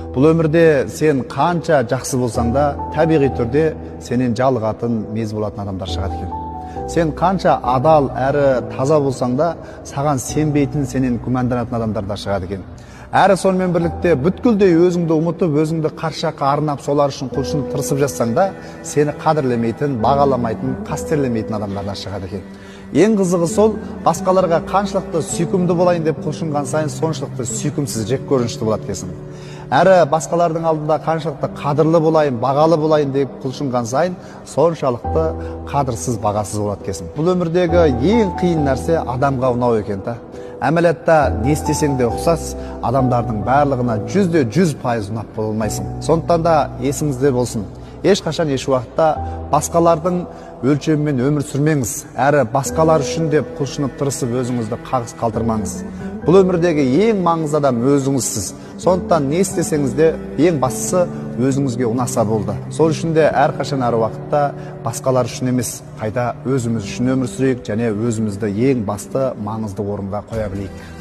Бұл өмірде сен қанша жақсы болсаң да, табиғи түрде сенен жалығатын, мез болатын адамдар шығады екен. Сен қанша адал әрі таза болсаң да, саған сенбейтін, сенен күмәнданатын адамдар да шығады екен. Әрі сонымен бірлікте бүткілдей өзіңді ұмытып, өзіңді қаршаққа арнап, солар үшін құлшынып тырысып жатсаң да, сені қадірлемейтін, бағаламайтын, қастерлемейтін адамдар да шығады екен. Ең қызығы сол, басқаларға қаншалықты сүйкімді болайын деп құлшынған сайын, соншалықты сүйкімсіз, жек көрінішті болады екенсің. Әрі басқалардың алдында қаншалықты қадірлі болайын, бағалы болайын деп құлшынған сайын, соншалықты қадірсіз, бағасыз болады екенсің. Бұл өмірдегі ең қиын нәрсе адамға ұнау екен та. Әмәлиятта не істесең де ұқсас, адамдардың барлығына 100% ұнап бола алмайсың. Сондықтан да есіңізде болсын. Ешқашан еш уақытта басқалардың өлшемімен өмір сүрмеңіз, әрі басқалар үшін деп құлшынып тырысып өзіңізді қағыс қалдырмаңыз. Бұл өмірдегі ең маңызды адам өзіңізсіз. Сондықтан не істесеңіз де ең бастысы өзіңізге ұнаса болды. Сол үшін де әрқашан әр уақытта басқалар үшін емес, қайта өзіміз үшін өмір сүрейік және өзімізді ең басты маңызды орынға қоя білейік.